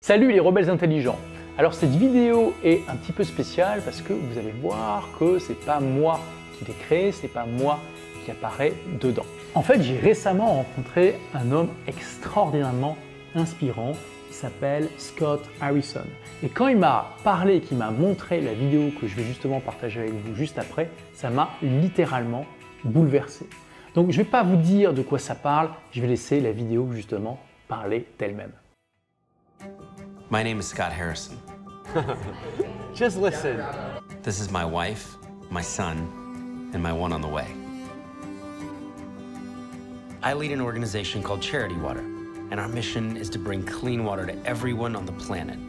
Salut les rebelles intelligents. Alors cette vidéo est un petit peu spéciale parce que vous allez voir que c'est pas moi qui l'ai créé, c'est pas moi qui apparaît dedans. En fait, j'ai récemment rencontré un homme extraordinairement inspirant qui s'appelle Scott Harrison. Et quand il m'a parlé, qu'il m'a montré la vidéo que je vais justement partager avec vous juste après, ça m'a littéralement bouleversé. Donc je ne vais pas vous dire de quoi ça parle, je vais laisser la vidéo justement parler d'elle-même. My name is Scott Harrison. Just listen. This is my wife, my son, and my one on the way. I lead an organization called Charity Water, and our mission is to bring clean water to everyone on the planet.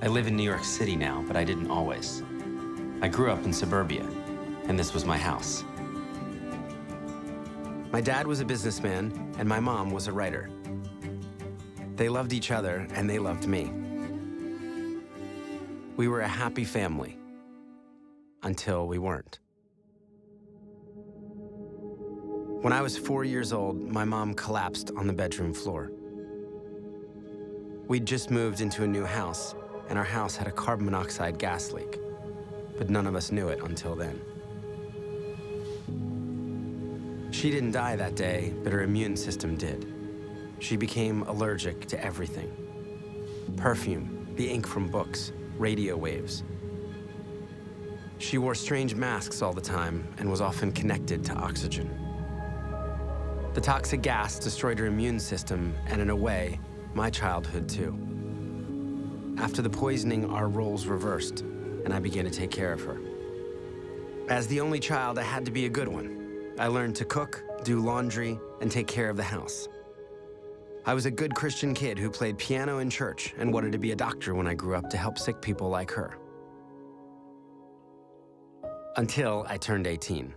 I live in New York City now, but I didn't always. I grew up in suburbia, and this was my house. My dad was a businessman, and my mom was a writer. They loved each other, and they loved me. We were a happy family, until we weren't. When I was 4 years old, my mom collapsed on the bedroom floor. We'd just moved into a new house, and our house had a carbon monoxide gas leak, but none of us knew it until then. She didn't die that day, but her immune system did. She became allergic to everything. Perfume, the ink from books, radio waves. She wore strange masks all the time and was often connected to oxygen. The toxic gas destroyed her immune system and, in a way, my childhood too. After the poisoning, our roles reversed, and I began to take care of her. As the only child, I had to be a good one. I learned to cook, do laundry, and take care of the house. I was a good Christian kid who played piano in church and wanted to be a doctor when I grew up to help sick people like her. Until I turned 18.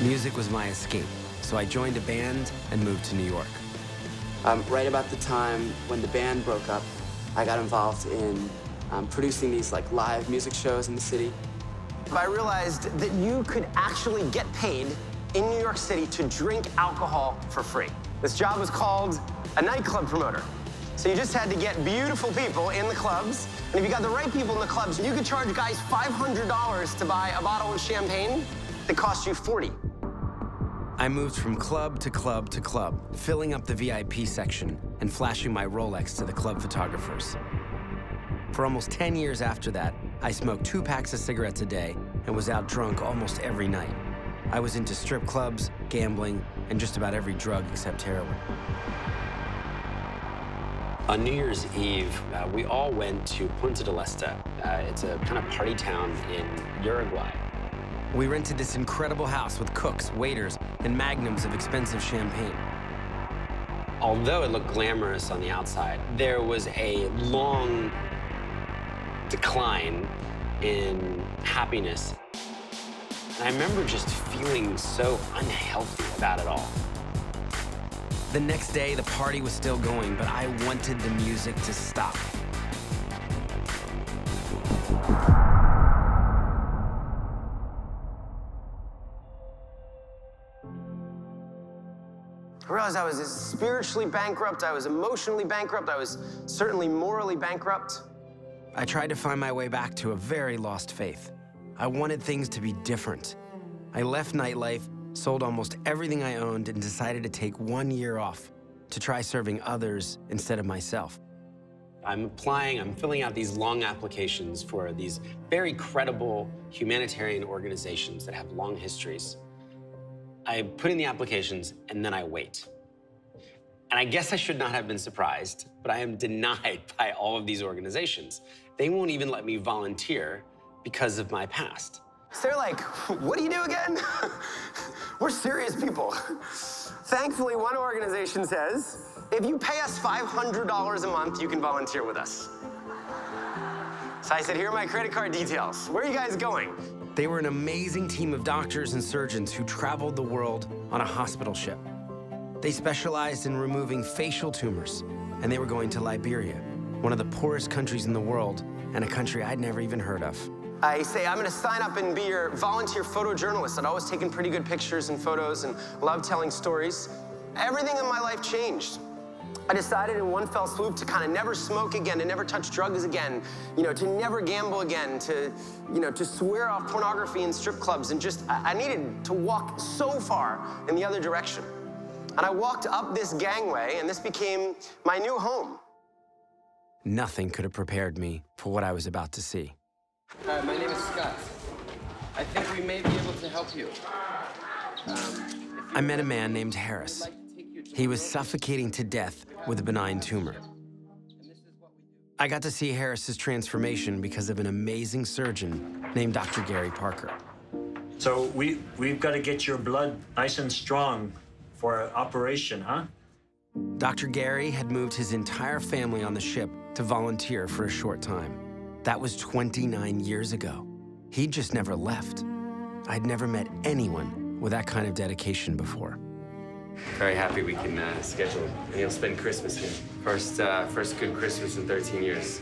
Music was my escape, so I joined a band and moved to New York. Right about the time when the band broke up, I got involved in producing these live music shows in the city. I realized that you could actually get paid in New York City to drink alcohol for free. This job was called a nightclub promoter. So you just had to get beautiful people in the clubs, and if you got the right people in the clubs, you could charge guys $500 to buy a bottle of champagne that cost you $40. I moved from club to club to club, filling up the VIP section and flashing my Rolex to the club photographers. For almost 10 years after that, I smoked 2 packs of cigarettes a day and was out drunk almost every night. I was into strip clubs, gambling, and just about every drug except heroin. On New Year's Eve, we all went to Punta del Este. It's a kind of party town in Uruguay. We rented this incredible house with cooks, waiters, and magnums of expensive champagne. Although it looked glamorous on the outside, there was a long decline in happiness. And I remember just feeling so unhealthy about it all. The next day, the party was still going, but I wanted the music to stop. I realized I was spiritually bankrupt, I was emotionally bankrupt, I was certainly morally bankrupt. I tried to find my way back to a very lost faith. I wanted things to be different. I left nightlife, sold almost everything I owned, and decided to take 1 year off to try serving others instead of myself. I'm filling out these long applications for these very credible humanitarian organizations that have long histories. I put in the applications, and then I wait. And I guess I should not have been surprised, but I am denied by all of these organizations. They won't even let me volunteer because of my past. So they're like, what do you do again? We're serious people. Thankfully, one organization says, if you pay us $500 a month, you can volunteer with us. So I said, here are my credit card details. Where are you guys going? They were an amazing team of doctors and surgeons who traveled the world on a hospital ship. They specialized in removing facial tumors, and they were going to Liberia, one of the poorest countries in the world, and a country I'd never even heard of. I say, I'm gonna sign up and be your volunteer photojournalist. I'd always taken pretty good pictures and photos and loved telling stories. Everything in my life changed. I decided in one fell swoop to kind of never smoke again, to never touch drugs again, to never gamble again, to swear off pornography and strip clubs, and just, I needed to walk so far in the other direction. And I walked up this gangway, and this became my new home. Nothing could have prepared me for what I was about to see. My name is Scott. I think we may be able to help you. I met a man named Harris. He was suffocating to death with a benign tumor. I got to see Harris's transformation because of an amazing surgeon named Dr. Gary Parker. So we've got to get your blood nice and strong for an operation, huh? Dr. Gary had moved his entire family on the ship to volunteer for a short time. That was 29 years ago. He'd just never left. I'd never met anyone with that kind of dedication before. Very happy we can schedule, and you'll spend Christmas here. First good Christmas in 13 years.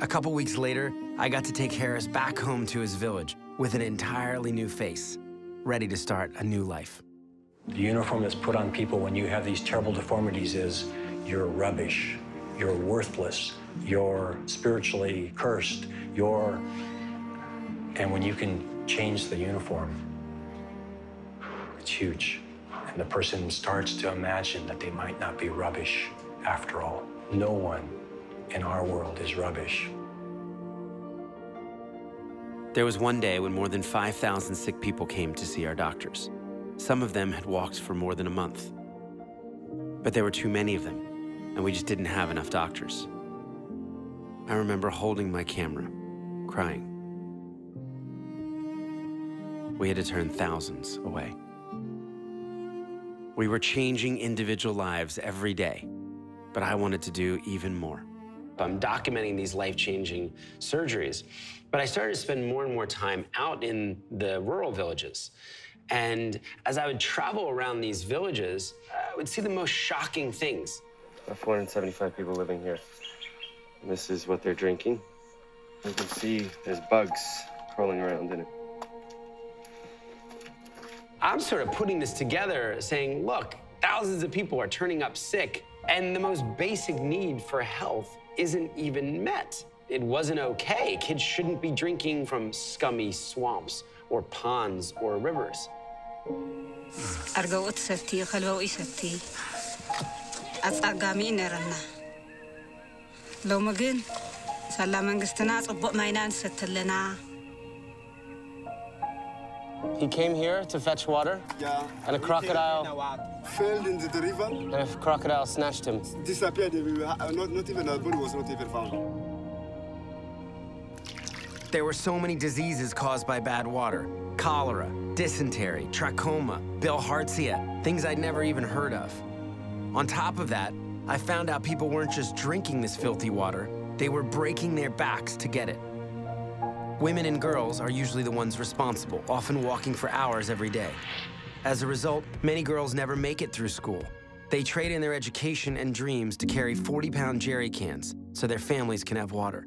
A couple weeks later, I got to take Harris back home to his village with an entirely new face, ready to start a new life. The uniform that's put on people when you have these terrible deformities is you're rubbish, you're worthless, you're spiritually cursed, and when you can change the uniform, it's huge. And the person starts to imagine that they might not be rubbish after all. No one in our world is rubbish. There was one day when more than 5,000 sick people came to see our doctors. Some of them had walked for more than a month. But there were too many of them, and we just didn't have enough doctors. I remember holding my camera, crying. We had to turn thousands away. We were changing individual lives every day, but I wanted to do even more. I'm documenting these life-changing surgeries, but I started to spend more and more time out in the rural villages. And as I would travel around these villages, I would see the most shocking things. 475 people living here. And this is what they're drinking. You can see there's bugs crawling around in it. I'm sort of putting this together saying, look, thousands of people are turning up sick, and the most basic need for health isn't even met. It wasn't okay. Kids shouldn't be drinking from scummy swamps or ponds or rivers. He came here to fetch water, and a crocodile fell into the river. And a crocodile snatched him. Disappeared. Not even our body was not even found. There were so many diseases caused by bad water: cholera, dysentery, trachoma, bilharzia, things I'd never even heard of. On top of that, I found out people weren't just drinking this filthy water, they were breaking their backs to get it. Women and girls are usually the ones responsible, often walking for hours every day. As a result, many girls never make it through school. They trade in their education and dreams to carry 40-pound jerry cans so their families can have water.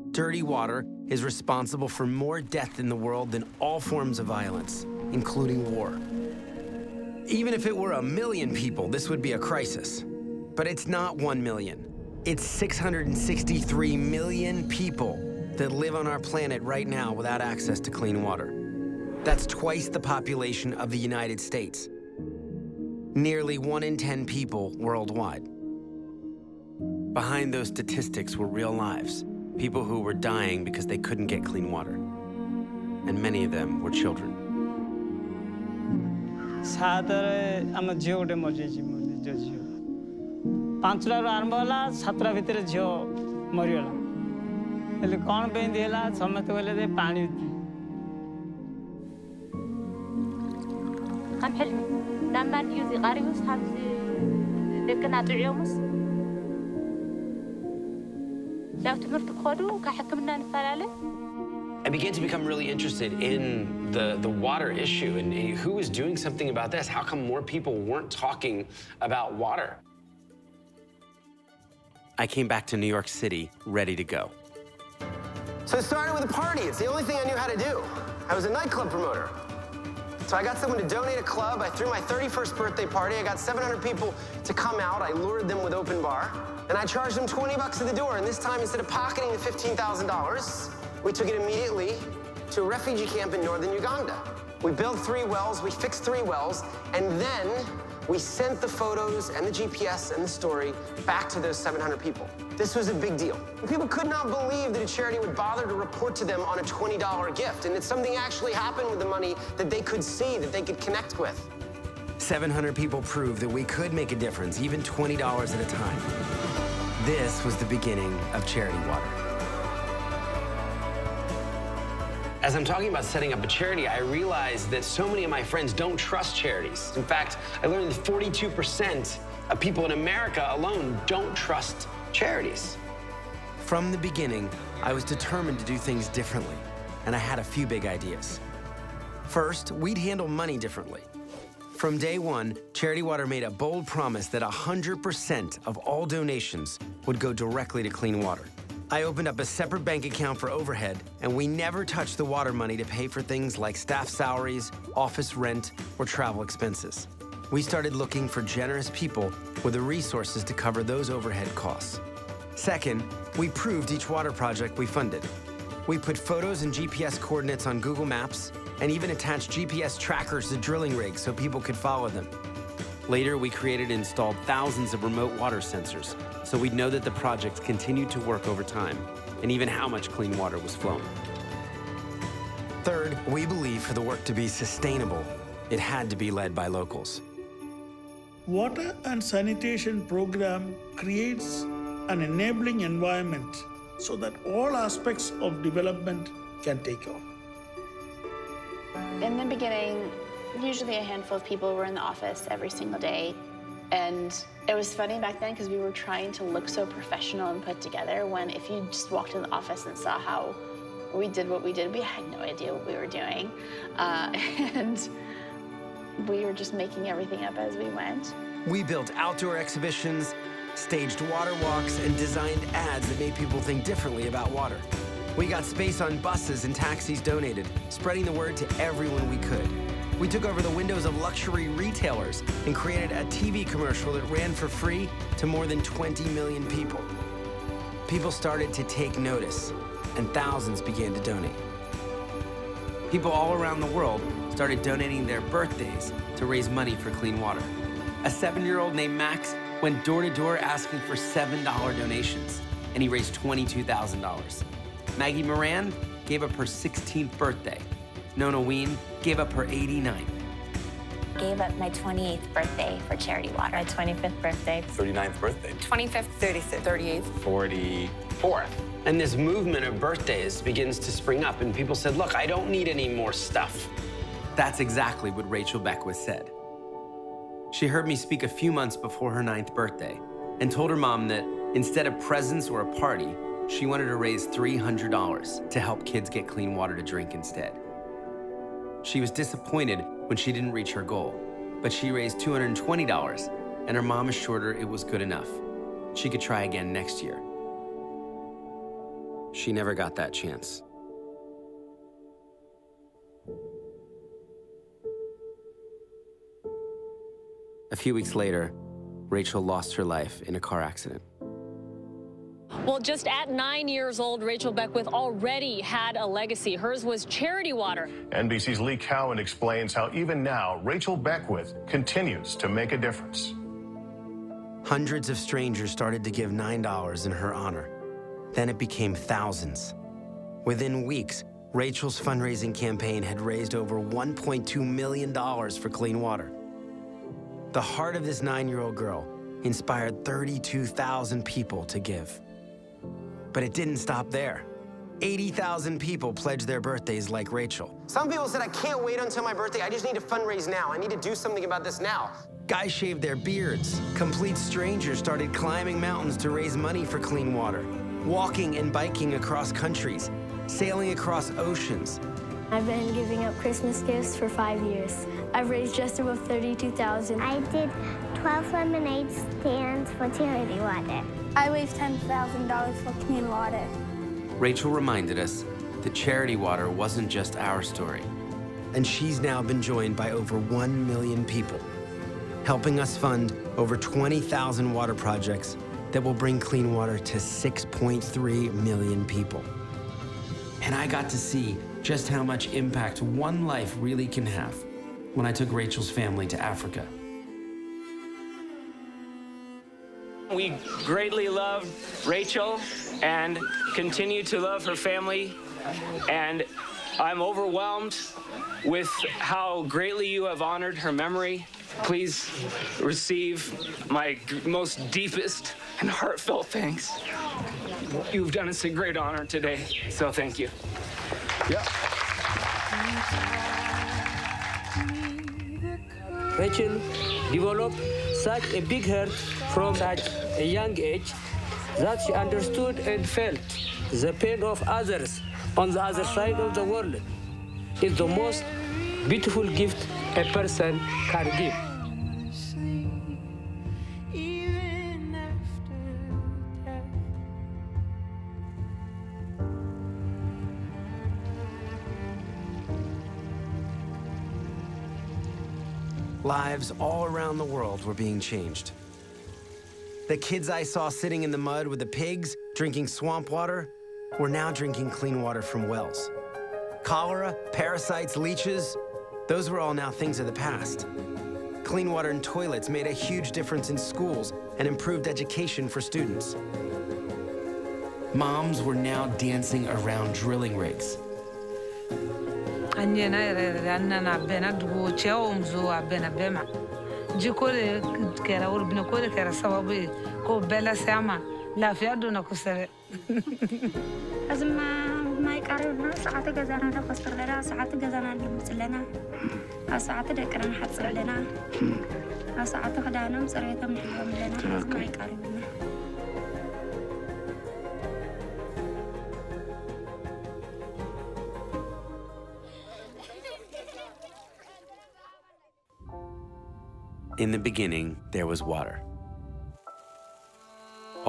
Dirty water is responsible for more death in the world than all forms of violence, including war. Even if it were 1 million people, this would be a crisis. But it's not 1 million. It's 663 million people that live on our planet right now without access to clean water. That's twice the population of the United States. Nearly 1 in 10 people worldwide. Behind those statistics were real lives, people who were dying because they couldn't get clean water. And many of them were children. ପାଞ୍ଚଟାରୁ ଆରମ୍ଭ ହେଲା 7ଟା ଭିତରେ ଝିଅ ମରିଗଲା ହେଲେ କ'ଣ ପାଇଁ ହେଲା ସମସ୍ତେ କହିଲେ ଯେ ପାଣି ከም ሕልሚ ናማ ድዩ እዚ ቃሪዩስ ከምዚ ደቅና ጥዕዮሙስ ናብ ትምህርቲ ክኸዱ ካብ ሕክምና ንፈላለ I began to become really interested in the water issue and who was doing something about this. How come more people weren't talking about water? I came back to New York City ready to go. So it started with a party. It's the only thing I knew how to do. I was a nightclub promoter. So I got someone to donate a club. I threw my 31st birthday party. I got 700 people to come out. I lured them with open bar. And I charged them $20 at the door. And this time, instead of pocketing the $15,000, we took it immediately to a refugee camp in northern Uganda. We built 3 wells, we fixed 3 wells, and then we sent the photos and the GPS and the story back to those 700 people. This was a big deal. People could not believe that a charity would bother to report to them on a $20 gift, and that something actually happened with the money that they could see, that they could connect with. 700 people proved that we could make a difference, even $20 at a time. This was the beginning of Charity Water. As I'm talking about setting up a charity, I realized that so many of my friends don't trust charities. In fact, I learned that 42% of people in America alone don't trust charities. From the beginning, I was determined to do things differently, and I had a few big ideas. First, we'd handle money differently. From day one, Charity Water made a bold promise that 100% of all donations would go directly to clean water. I opened up a separate bank account for overhead, and we never touched the water money to pay for things like staff salaries, office rent, or travel expenses. We started looking for generous people with the resources to cover those overhead costs. Second, we proved each water project we funded. We put photos and GPS coordinates on Google Maps and even attached GPS trackers to drilling rigs so people could follow them. Later, we created and installed thousands of remote water sensors, so we'd know that the project continued to work over time, and even how much clean water was flowing. Third, we believe for the work to be sustainable, it had to be led by locals. Water and sanitation program creates an enabling environment so that all aspects of development can take off. In the beginning, usually a handful of people were in the office every single day. And it was funny back then because we were trying to look so professional and put together when if you just walked in the office and saw how we did what we did, we had no idea what we were doing. And we were just making everything up as we went. We built outdoor exhibitions, staged water walks, and designed ads that made people think differently about water. We got space on buses and taxis donated, spreading the word to everyone we could. We took over the windows of luxury retailers and created a TV commercial that ran for free to more than 20 million people. People started to take notice, and thousands began to donate. People all around the world started donating their birthdays to raise money for clean water. A 7-year-old named Max went door to door asking for $7 donations, and he raised $22,000. Maggie Moran gave up her 16th birthday. Nona Ween gave up her 89th. Gave up my 28th birthday for Charity Water. My 25th birthday. 39th birthday. 25th. 36th. 38th. 44th. And this movement of birthdays begins to spring up, and people said, look, I don't need any more stuff. That's exactly what Rachel Beckwith said. She heard me speak a few months before her 9th birthday and told her mom that instead of presents or a party, she wanted to raise $300 to help kids get clean water to drink instead. She was disappointed when she didn't reach her goal, but she raised $220, and her mom assured her it was good enough. She could try again next year. She never got that chance. A few weeks later, Rachel lost her life in a car accident. Well, just at 9 years old, Rachel Beckwith already had a legacy. Hers was Charity Water. NBC's Lee Cowan explains how even now, Rachel Beckwith continues to make a difference. Hundreds of strangers started to give $9 in her honor. Then it became thousands. Within weeks, Rachel's fundraising campaign had raised over $1.2 million for clean water. The heart of this 9-year-old girl inspired 32,000 people to give. But it didn't stop there. 80,000 people pledged their birthdays like Rachel. Some people said, I can't wait until my birthday. I just need to fundraise now. I need to do something about this now. Guys shaved their beards. Complete strangers started climbing mountains to raise money for clean water. Walking and biking across countries. Sailing across oceans. I've been giving up Christmas gifts for 5 years. I've raised just above $32,000. I did 12 lemonade stands for Charity Water. I raised $10,000 for clean water. Rachel reminded us that charity water wasn't just our story. And she's now been joined by over 1 million people, helping us fund over 20,000 water projects that will bring clean water to 6.3 million people. And I got to see just how much impact one life really can have when I took Rachel's family to Africa. We greatly love Rachel and continue to love her family, and I'm overwhelmed with how greatly you have honored her memory. Please receive my most deepest and heartfelt thanks. You've done us a great honor today, so thank you. Yeah. Rachel developed such a big heart from such a young age that she understood and felt the pain of others on the other side of the world. It's the most beautiful gift a person can give. Lives all around the world were being changed. The kids I saw sitting in the mud with the pigs, drinking swamp water, were now drinking clean water from wells. Cholera, parasites, leeches, those were all now things of the past. Clean water and toilets made a huge difference in schools and improved education for students. Moms were now dancing around drilling rigs. ማይ ቀርብና ሰዓት ገዛና ተፈስር ለና ሰዓት ገዛና ልምጽለና ሰዓት ደቅና حጽር ለና ሰዓት خدانم ጽሬተም ልም ለና ማይ ቀርብና In the beginning, there was water,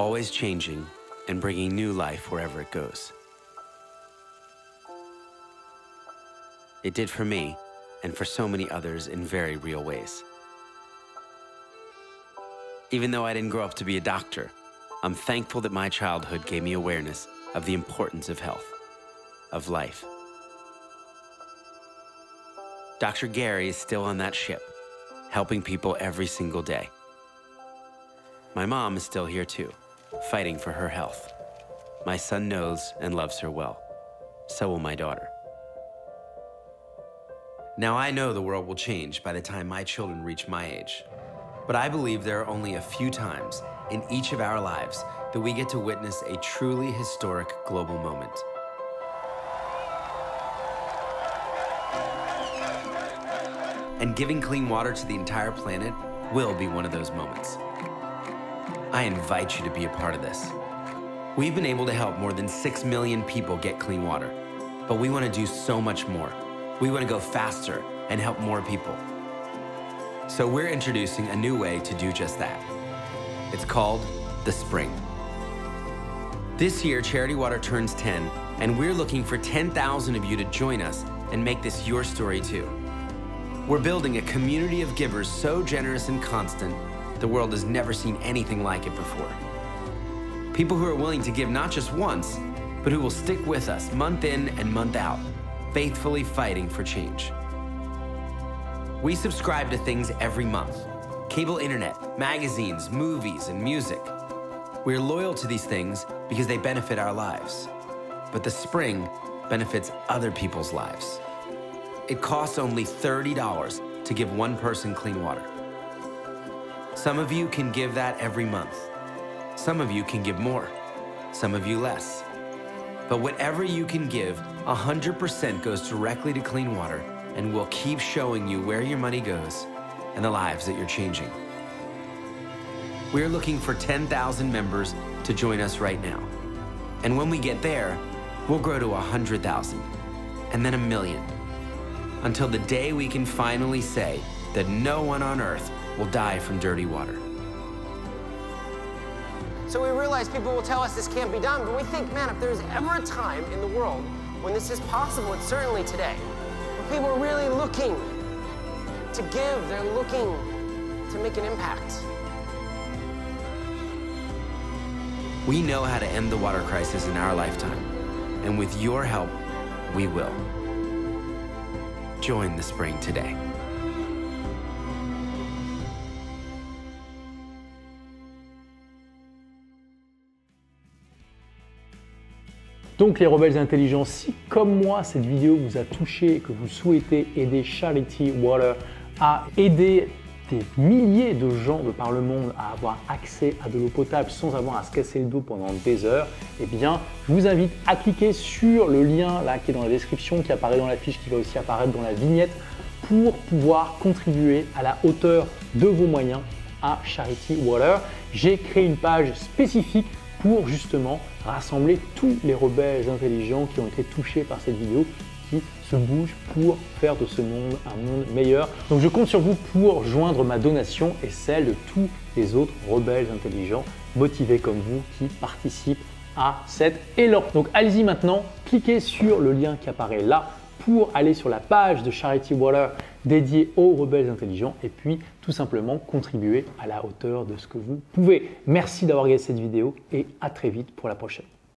always changing and bringing new life wherever it goes. It did for me, and for so many others in very real ways. Even though I didn't grow up to be a doctor, I'm thankful that my childhood gave me awareness of the importance of health, of life. Dr. Gary is still on that ship, helping people every single day. My mom is still here too, fighting for her health. My son knows and loves her well. So will my daughter. Now I know the world will change by the time my children reach my age. But I believe there are only a few times in each of our lives that we get to witness a truly historic global moment. And giving clean water to the entire planet will be one of those moments. I invite you to be a part of this. We've been able to help more than 6 million people get clean water, but we want to do so much more. We want to go faster and help more people. So we're introducing a new way to do just that. It's called the Spring. This year, Charity Water turns 10, and we're looking for 10,000 of you to join us and make this your story too. We're building a community of givers so generous and constant, the world has never seen anything like it before. People who are willing to give not just once, but who will stick with us month in and month out, faithfully fighting for change. We subscribe to things every month: cable internet, magazines, movies, and music. We're loyal to these things because they benefit our lives. But the Spring benefits other people's lives. It costs only $30 to give one person clean water. Some of you can give that every month. Some of you can give more. Some of you less. But whatever you can give, 100% goes directly to clean water, and we'll keep showing you where your money goes and the lives that you're changing. We're looking for 10,000 members to join us right now. And when we get there, we'll grow to 100,000, and then 1 million, until the day we can finally say that no one on earth will die from dirty water. So we realize people will tell us this can't be done, but we think, man, if there's ever a time in the world when this is possible, it's certainly today. When people are really looking to give, they're looking to make an impact. We know how to end the water crisis in our lifetime, and with your help, we will. Join the spring today. Donc les rebelles intelligents, si comme moi cette vidéo vous a touché et que vous souhaitez aider Charity Water à aider des milliers de gens de par le monde à avoir accès à de l'eau potable sans avoir à se casser le dos pendant des heures, eh bien je vous invite à cliquer sur le lien là qui est dans la description, qui apparaît dans la fiche, qui va aussi apparaître dans la vignette pour pouvoir contribuer à la hauteur de vos moyens à Charity Water. J'ai créé une page spécifique pour justement rassembler tous les rebelles intelligents qui ont été touchés par cette vidéo, qui se bougent pour faire de ce monde un monde meilleur. Donc je compte sur vous pour joindre ma donation et celle de tous les autres rebelles intelligents motivés comme vous qui participent à cet élan. Donc allez-y maintenant, cliquez sur le lien qui apparaît là pour aller sur la page de Charity Water dédiée aux rebelles intelligents et puis tout simplement contribuer à la hauteur de ce que vous pouvez. Merci d'avoir regardé cette vidéo et à très vite pour la prochaine.